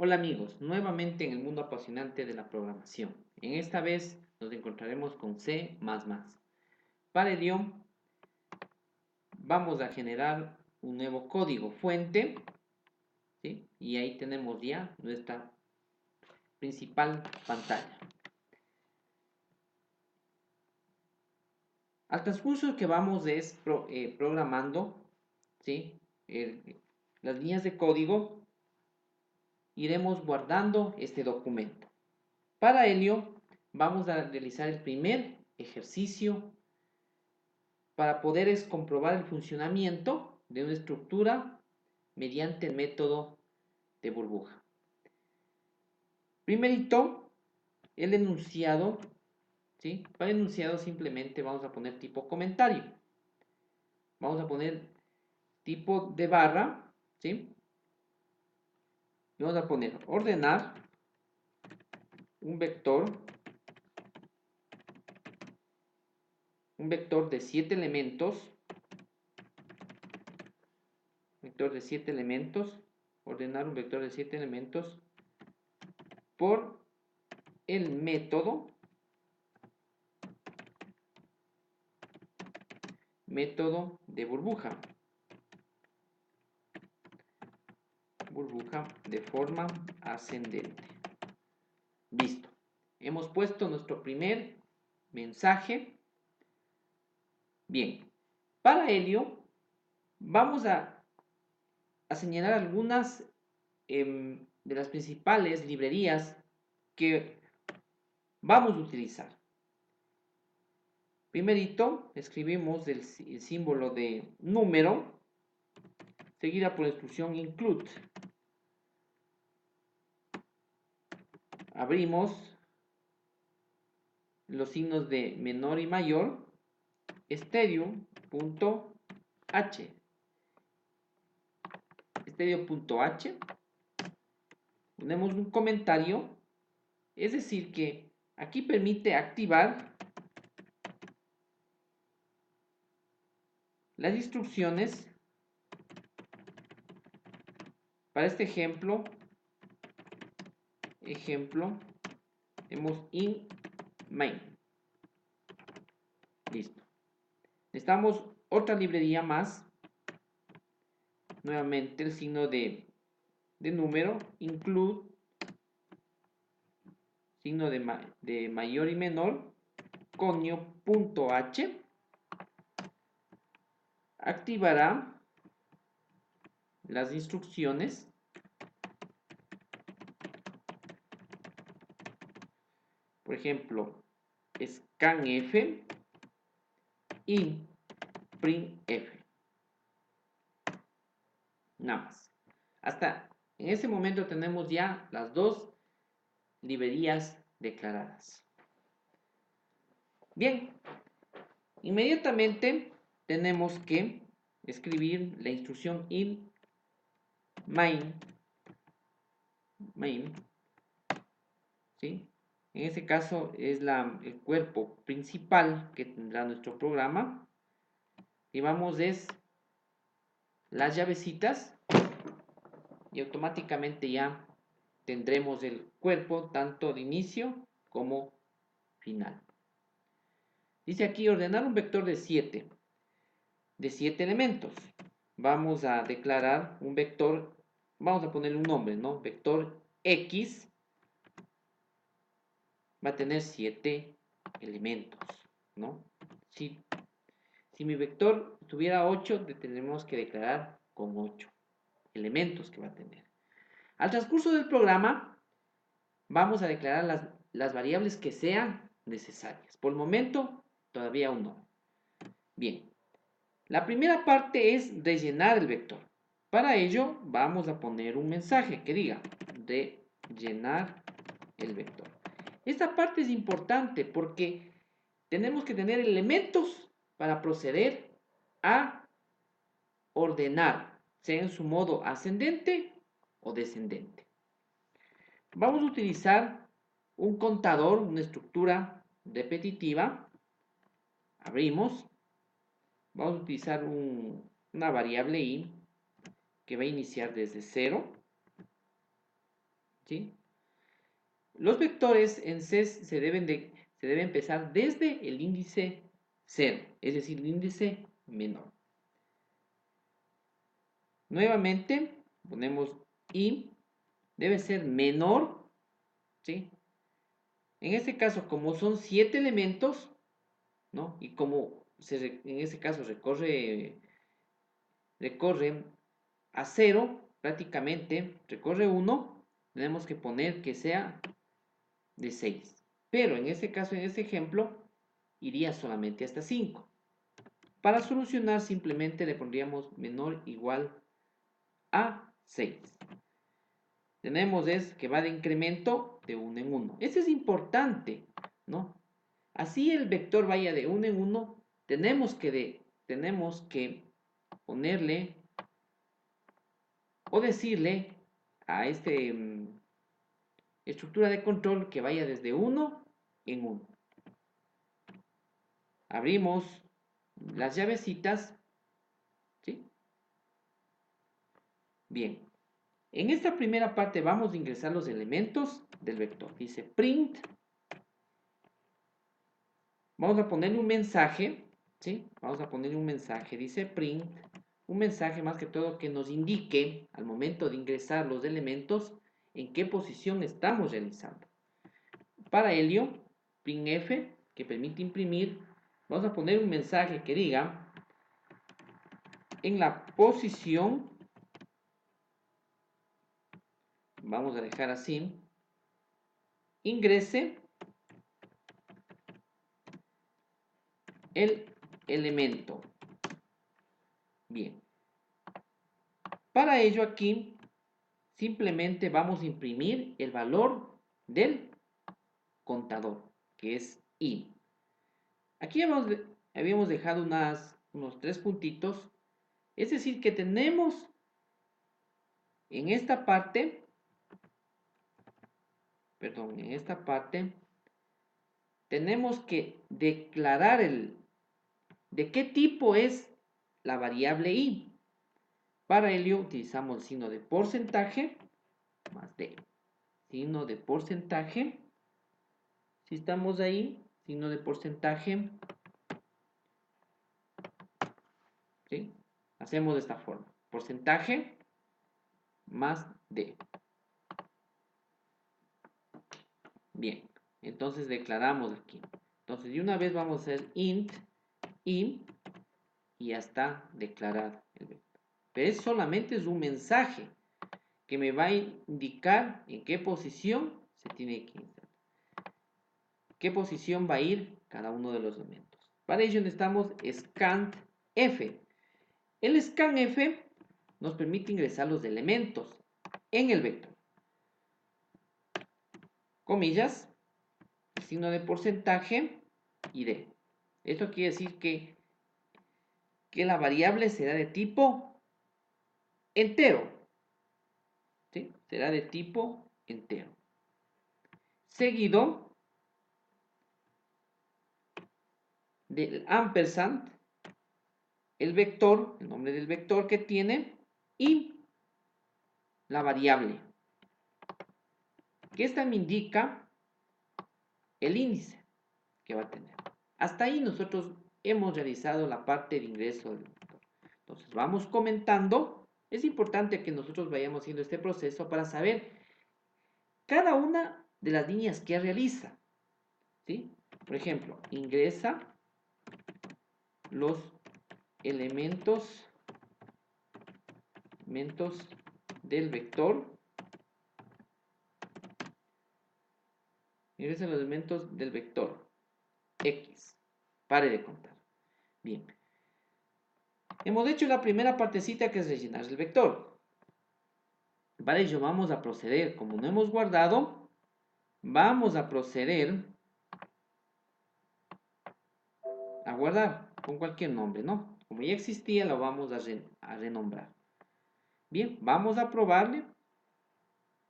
Hola amigos, nuevamente en el mundo apasionante de la programación. En esta vez nos encontraremos con C++. Para ello vamos a generar un nuevo código fuente, ¿sí? Y ahí tenemos ya nuestra principal pantalla. Al transcurso que vamos programando, ¿sí? Las líneas de código, iremos guardando este documento. Para ello vamos a realizar el primer ejercicio para poder comprobar el funcionamiento de una estructura mediante el método de burbuja. Primerito, el enunciado, ¿sí? Para el enunciado simplemente vamos a poner tipo comentario. Vamos a poner tipo de barra, ¿sí? Y vamos a poner ordenar un vector de 7 elementos, ordenar un vector de 7 elementos por el método de burbuja de forma ascendente. Listo. Hemos puesto nuestro primer mensaje. Bien. Para ello, vamos a señalar algunas de las principales librerías que vamos a utilizar. Primerito, escribimos el símbolo de número, seguida por la instrucción include. Abrimos los signos de menor y mayor, stdio.h. Stdio.h. Ponemos un comentario, es decir que aquí permite activar las instrucciones. Para este ejemplo tenemos in main. Listo. Necesitamos otra librería más. Nuevamente el signo de número, include, signo de mayor y menor, conio.h. Activará las instrucciones por ejemplo scanf y printf. Nada más. Hasta en ese momento tenemos ya las dos librerías declaradas. Bien, inmediatamente tenemos que escribir la instrucción in main, ¿sí? En este caso es el cuerpo principal que tendrá nuestro programa. Y vamos es las llavecitas y automáticamente ya tendremos el cuerpo tanto de inicio como final. Dice aquí ordenar un vector de 7 elementos. Vamos a declarar un vector, vamos a ponerle un nombre, ¿no? Vector X va a tener 7 elementos, ¿no? Si mi vector tuviera 8, tendremos que declarar con 8 elementos que va a tener. Al transcurso del programa, vamos a declarar las variables que sean necesarias. Por el momento, todavía aún no. Bien, la primera parte es rellenar el vector. Para ello, vamos a poner un mensaje que diga rellenar el vector. Esta parte es importante porque tenemos que tener elementos para proceder a ordenar, sea en su modo ascendente o descendente. Vamos a utilizar un contador, una estructura repetitiva. Abrimos. Vamos a utilizar una variable i que va a iniciar desde 0. ¿sí? Los vectores en C se debe empezar desde el índice 0, es decir, el índice menor. Nuevamente, ponemos I, debe ser menor, ¿sí? En este caso, como son 7 elementos, ¿no? Y como en este caso recorre a 0, prácticamente, recorre 1, tenemos que poner que sea de 6. Pero en este caso, en este ejemplo, iría solamente hasta 5. Para solucionar, simplemente le pondríamos menor o igual a 6. Tenemos es que va de incremento de 1 en 1. Eso es importante, ¿no? Así el vector vaya de 1 en 1, tenemos que ponerle o decirle a este estructura de control que vaya desde 1 en 1. Abrimos las llavecitas, ¿sí? Bien, en esta primera parte vamos a ingresar los elementos del vector. Dice print. Vamos a ponerle un mensaje, ¿sí? Vamos a ponerle un mensaje, dice print. Un mensaje más que todo que nos indique al momento de ingresar los elementos en qué posición estamos realizando. Para ello, printf, que permite imprimir, vamos a poner un mensaje que diga en la posición, vamos a dejar así, ingrese el elemento. Bien. Para ello aquí simplemente vamos a imprimir el valor del contador, que es i. Aquí habíamos dejado unos 3 puntitos, es decir, que tenemos en esta parte, tenemos que declarar de qué tipo es la variable i. Para ello utilizamos el signo de porcentaje más d. Signo de porcentaje. Si estamos ahí, signo de porcentaje. ¿Sí? Hacemos de esta forma. Porcentaje más d. Bien. Entonces declaramos aquí. Entonces de una vez vamos a hacer int i y ya está declarado el vector. Pero solamente es un mensaje que me va a indicar en qué posición se tiene que insertar. Qué posición va a ir cada uno de los elementos. Para ello necesitamos scanf. El scanf nos permite ingresar los elementos en el vector. Comillas, el signo de porcentaje y d. Esto quiere decir que la variable será de tipo entero. ¿Sí? Será de tipo entero. Seguido del ampersand, el vector, el nombre del vector que tiene y la variable. Que esta me indica el índice que va a tener. Hasta ahí nosotros hemos realizado la parte de ingreso del vector. Entonces vamos comentando. Es importante que nosotros vayamos haciendo este proceso para saber cada una de las líneas que realiza. ¿Sí? Por ejemplo, ingresa los elementos del vector. Ingresa los elementos del vector X. Pare de contar. Bien. Hemos hecho la primera partecita que es rellenar el vector. Para ello vamos a proceder, como no hemos guardado, vamos a proceder a guardar con cualquier nombre, ¿no? Como ya existía, lo vamos a renombrar. Bien, vamos a probarle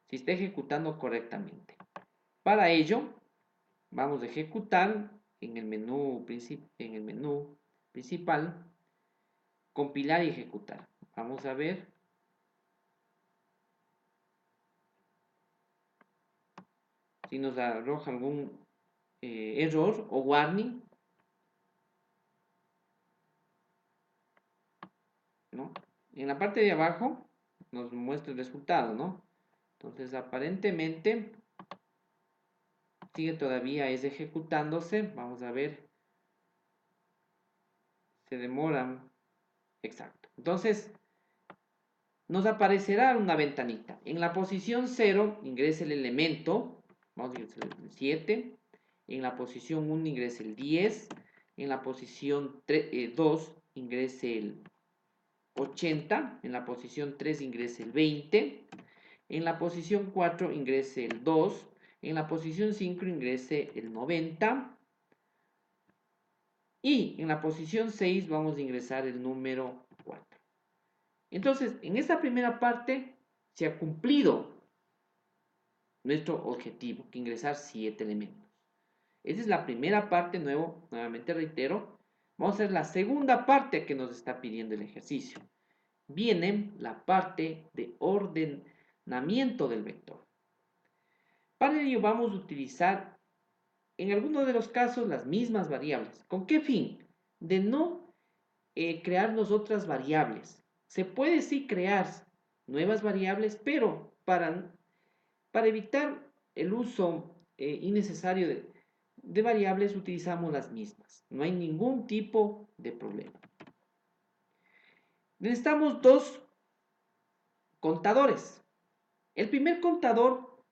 si está ejecutando correctamente. Para ello, vamos a ejecutar en el menú principal, compilar y ejecutar. Vamos a ver. Si nos arroja algún error o warning, ¿no? En la parte de abajo nos muestra el resultado, ¿no? Entonces, aparentemente sigue todavía es ejecutándose. Vamos a ver. Se demoran. Exacto. Entonces, nos aparecerá una ventanita. En la posición 0 ingrese el elemento. Vamos a ingresar el 7. En la posición 1 ingrese el 10. En la posición 2 ingrese el 80. En la posición 3 ingrese el 20. En la posición 4 ingrese el 2. En la posición 5 ingrese el 90. Y en la posición 6 vamos a ingresar el número 4. Entonces, en esta primera parte se ha cumplido nuestro objetivo, que ingresar 7 elementos. Esa es la primera parte, nuevamente reitero. Vamos a hacer la segunda parte que nos está pidiendo el ejercicio. Viene la parte de ordenamiento del vector. Para ello vamos a utilizar, en algunos de los casos, las mismas variables. ¿Con qué fin? De no crearnos otras variables. Se puede sí crear nuevas variables, pero para evitar el uso innecesario de variables utilizamos las mismas. No hay ningún tipo de problema. Necesitamos dos contadores. El primer contador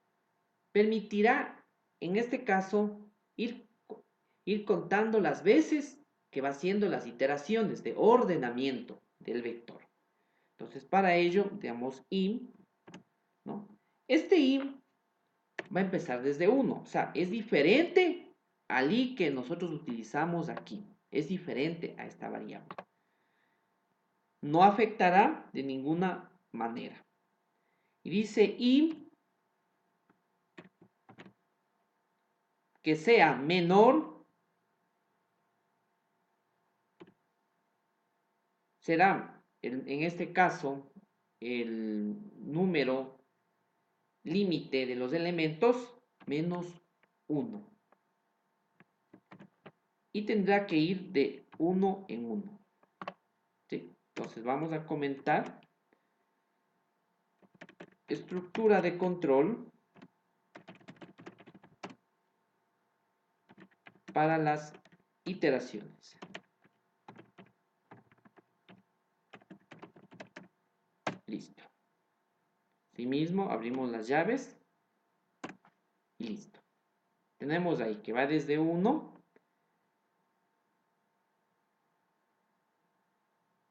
permitirá, en este caso, ir contando las veces que va haciendo las iteraciones de ordenamiento del vector. Entonces, para ello, damos im, ¿no? Este im va a empezar desde 1, o sea, es diferente al i que nosotros utilizamos aquí, es diferente a esta variable. No afectará de ninguna manera. Y dice i que sea menor, será en este caso el número límite de los elementos menos 1. Y tendrá que ir de 1 en 1. ¿Sí? Entonces vamos a comentar estructura de control para las iteraciones. Listo. Asimismo, abrimos las llaves y listo. Tenemos ahí que va desde 1.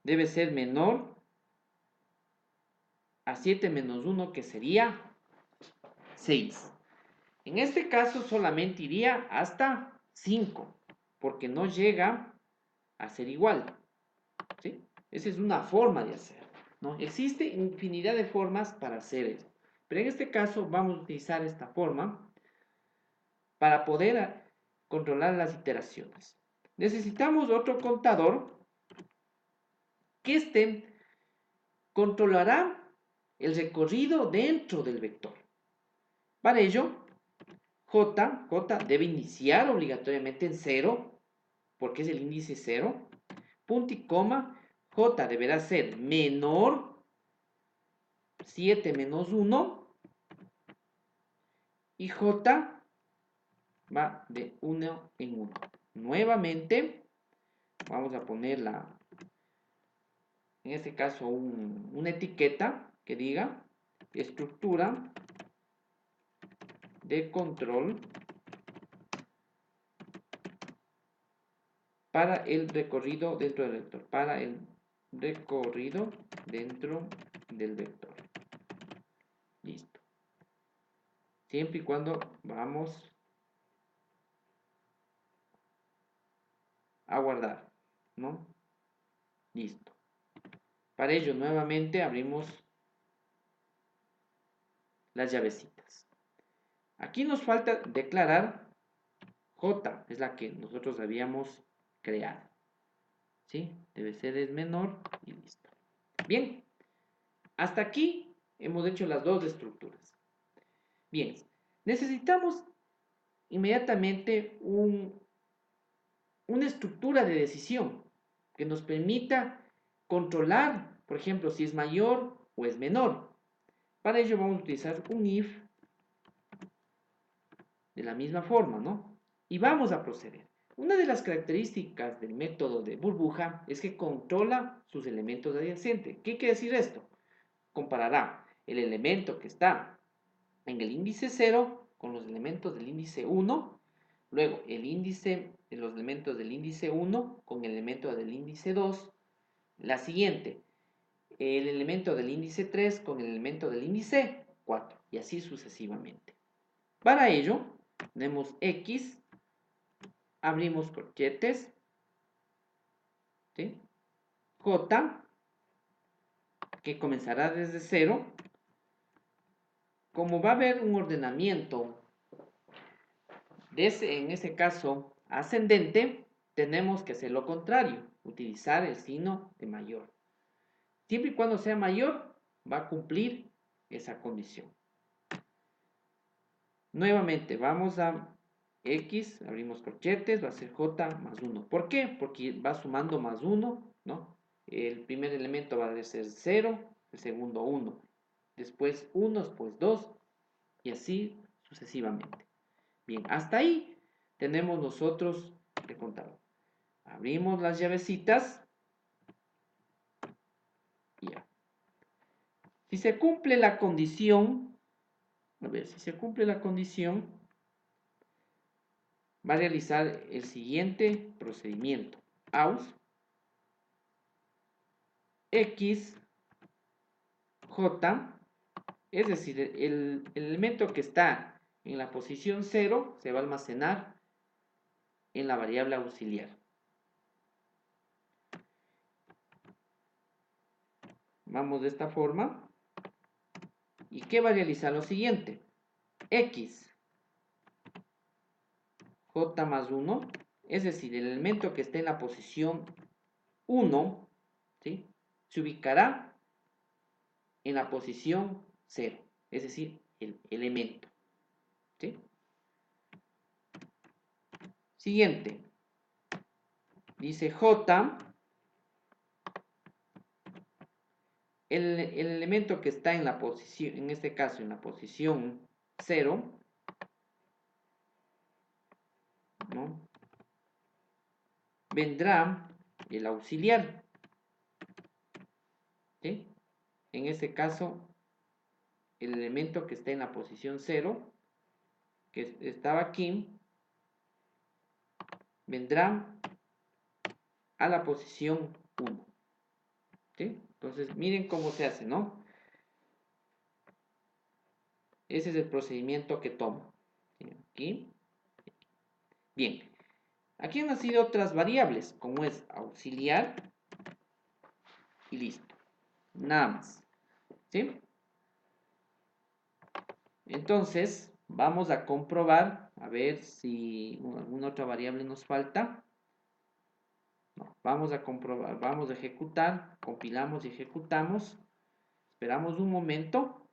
Debe ser menor a 7 menos 1, que sería 6. En este caso solamente iría hasta 5, porque no llega a ser igual. ¿Sí? Esa es una forma de hacer, ¿no? Existe infinidad de formas para hacer eso. Pero en este caso vamos a utilizar esta forma para poder controlar las iteraciones. Necesitamos otro contador que controlará el recorrido dentro del vector. Para ello, J debe iniciar obligatoriamente en 0, porque es el índice 0. Punto y coma, J deberá ser menor 7 menos 1. Y J va de 1 en 1. Nuevamente, vamos a ponerla, en este caso, una etiqueta que diga estructura de control para el recorrido dentro del vector. Para el recorrido dentro del vector. Listo. Siempre y cuando vamos a guardar, ¿no? Listo. Para ello, nuevamente abrimos las llavecitas. Aquí nos falta declarar J, es la que nosotros habíamos creado. ¿Sí? Debe ser es menor y listo. Bien, hasta aquí hemos hecho las dos estructuras. Bien, necesitamos inmediatamente una estructura de decisión que nos permita controlar, por ejemplo, si es mayor o es menor. Para ello vamos a utilizar un if de la misma forma, ¿no? Y vamos a proceder. Una de las características del método de burbuja es que controla sus elementos adyacentes. ¿Qué quiere decir esto? Comparará el elemento que está en el índice 0 con los elementos del índice 1, luego los elementos del índice 1 con el elemento del índice 2, la siguiente, el elemento del índice 3 con el elemento del índice 4, y así sucesivamente. Para ello, tenemos X, abrimos corchetes, ¿sí? J, que comenzará desde 0. Como va a haber un ordenamiento en ese caso ascendente, tenemos que hacer lo contrario, utilizar el signo de mayor. Siempre y cuando sea mayor, va a cumplir esa condición. Nuevamente, vamos a X, abrimos corchetes, va a ser J más 1. ¿Por qué? Porque va sumando más 1, ¿no? El primer elemento va a ser 0, el segundo 1, después 1, después 2, y así sucesivamente. Bien, hasta ahí tenemos nosotros el contador. Abrimos las llavecitas y ya. Si se cumple la condición, a ver, si se cumple la condición, va a realizar el siguiente procedimiento. Aus X J, es decir, el elemento que está en la posición 0 se va a almacenar en la variable auxiliar. Vamos de esta forma. ¿Y qué va a realizar? Lo siguiente. X J más 1, es decir, el elemento que esté en la posición 1, ¿sí?, se ubicará en la posición 0, es decir, el elemento. ¿Sí? Siguiente. Dice J, el elemento que está en la posición, en este caso en la posición 0, ¿no?, vendrá el auxiliar. ¿Sí? En este caso, el elemento que está en la posición 0, que estaba aquí, vendrá a la posición 1. ¿Sí? Entonces, miren cómo se hace, ¿no? Ese es el procedimiento que tomo. ¿Sí? Aquí. Bien. Aquí han nacido otras variables, como es auxiliar y listo. Nada más. ¿Sí? Entonces, vamos a comprobar, a ver si alguna otra variable nos falta. No, vamos a comprobar, vamos a ejecutar, compilamos y ejecutamos. Esperamos un momento.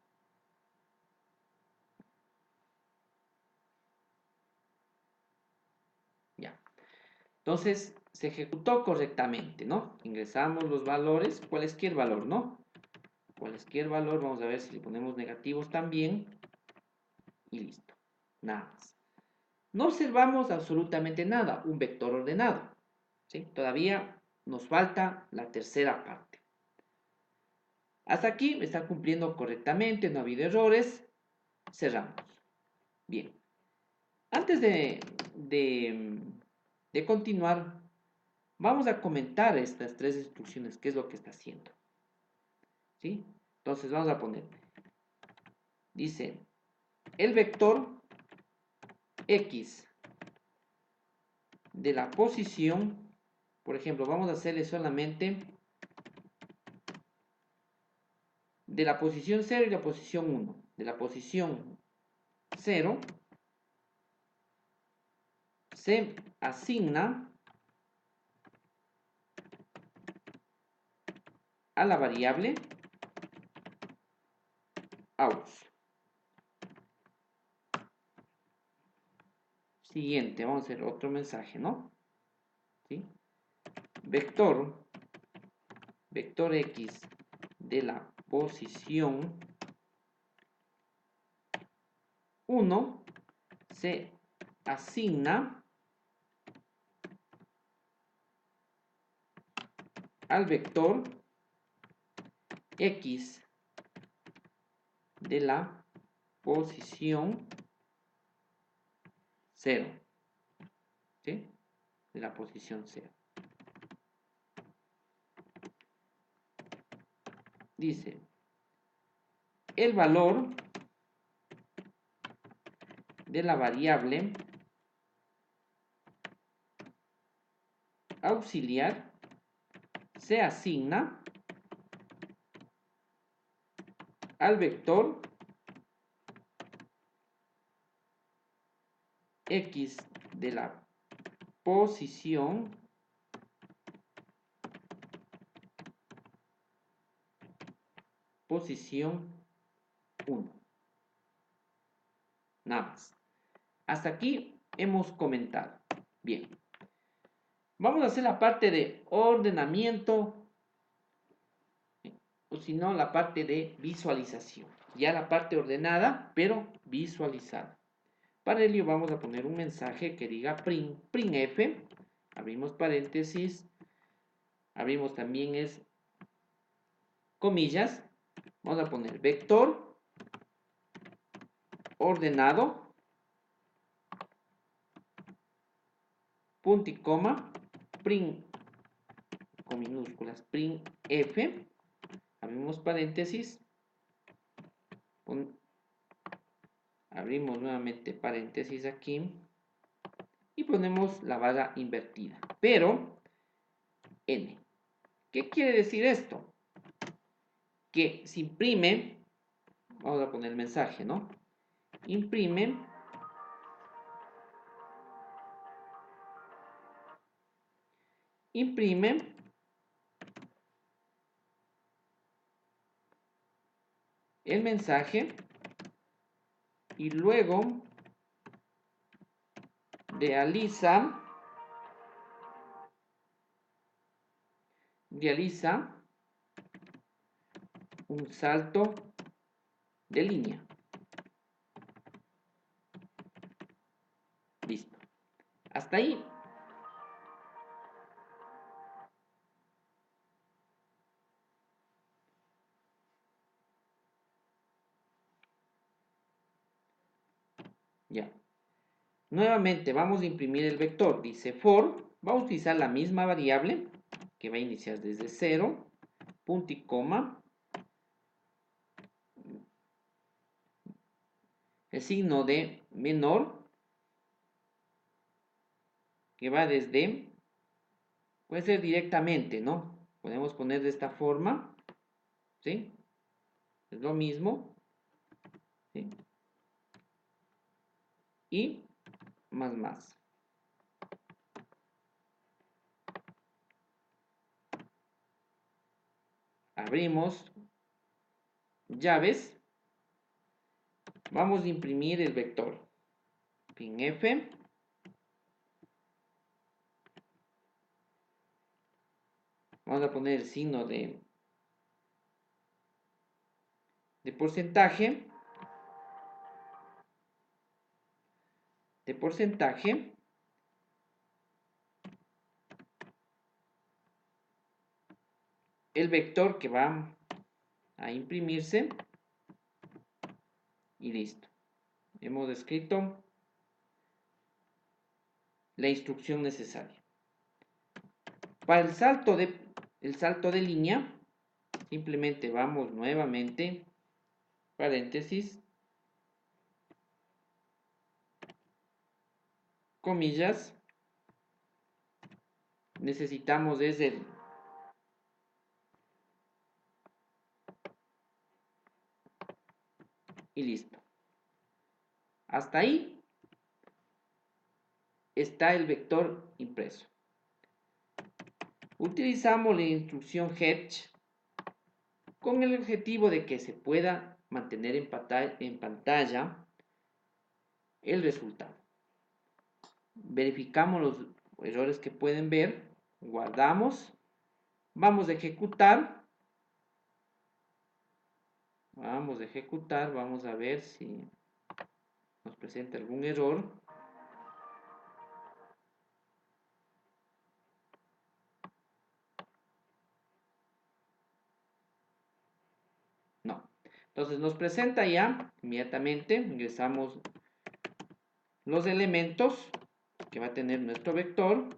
Ya. Entonces, se ejecutó correctamente, ¿no? Ingresamos los valores, cualquier valor, ¿no? Cualquier valor, vamos a ver si le ponemos negativos también. Y listo. Nada más. No observamos absolutamente nada, un vector ordenado. ¿Sí? Todavía nos falta la tercera parte. Hasta aquí me está cumpliendo correctamente, no ha habido errores. Cerramos. Bien. Antes de continuar, vamos a comentar estas tres instrucciones, qué es lo que está haciendo. ¿Sí? Entonces vamos a poner, dice, el vector X de la posición, por ejemplo, vamos a hacerle solamente de la posición 0 y la posición 1. De la posición 0 se asigna a la variable aus. siguiente, vamos a hacer otro mensaje, ¿no? ¿Sí? Vector X de la posición 1 se asigna al vector X de la posición 0. ¿Sí? De la posición 0. Dice, el valor de la variable auxiliar se asigna al vector X de la posición 1. Nada más. Hasta aquí hemos comentado. Bien. Vamos a hacer la parte de ordenamiento, o si no, la parte de visualización. Ya la parte ordenada, pero visualizada. Para ello vamos a poner un mensaje que diga printf, abrimos paréntesis, abrimos también comillas, vamos a poner vector ordenado, punto y coma, print con minúsculas, printf, abrimos paréntesis, abrimos nuevamente paréntesis aquí y ponemos la barra invertida, pero n. ¿Qué quiere decir esto? Que se imprime, vamos a poner el mensaje, ¿no? Imprime el mensaje y luego realiza un salto de línea. Listo. Hasta ahí. Ya. Nuevamente vamos a imprimir el vector. Dice for. Va a utilizar la misma variable que va a iniciar desde 0, punto y coma. El signo de menor que va desde, puede ser directamente, ¿no? Podemos poner de esta forma, ¿sí? Es lo mismo, ¿sí? Y más. Abrimos llaves. Vamos a imprimir el vector. Printf. Vamos a poner el signo de porcentaje. El vector que va a imprimirse y listo. Hemos escrito la instrucción necesaria. Para el salto de línea, simplemente vamos nuevamente, paréntesis, comillas, necesitamos desde y listo. Hasta ahí está el vector impreso. Utilizamos la instrucción hedge con el objetivo de que se pueda mantener en pantalla el resultado. verificamos los errores que pueden ver, guardamos, vamos a ejecutar, vamos a ver si nos presenta algún error. No. Entonces nos presenta ya inmediatamente, ingresamos los elementos que va a tener nuestro vector.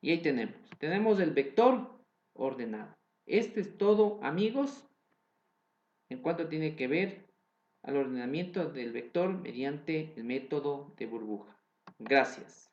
Y ahí tenemos el vector ordenado. Este es todo, amigos, en cuanto tiene que ver al ordenamiento del vector mediante el método de burbuja. Gracias.